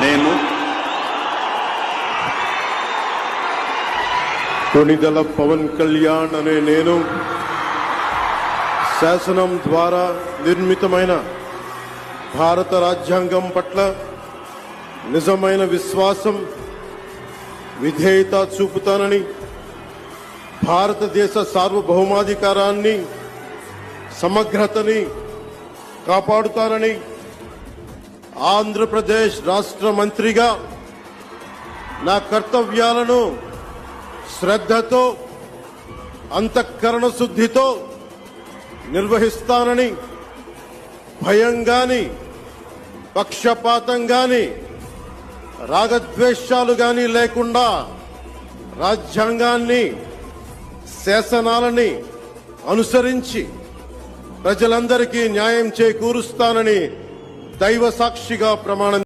నేను కొణిదెల పవన్ కళ్యాణ్ అనే నేను శాసనం ద్వారా నిర్మితమైన భారత రాజ్యాంగం పట్ల నిజమైన విశ్వాసం, విధేయత చూపుతానని, భారతదేశ సార్వభౌమాధికారాన్ని, సమగ్రతని కాపాడుతానని, ఆంధ్రప్రదేశ్ రాష్ట్ర మంత్రిగా నా కర్తవ్యాలను శ్రద్ధతో, అంతఃకరణ శుద్ధితో నిర్వహిస్తానని, భయం గాని, పక్షపాతం గాని, రాగద్వేషాలు గాని లేకుండా రాజ్యాంగాన్ని, శాసనాలని అనుసరించి ప్రజలందరికీ న్యాయం చేకూరుస్తానని దైవ సాక్షిగా ప్రమాణం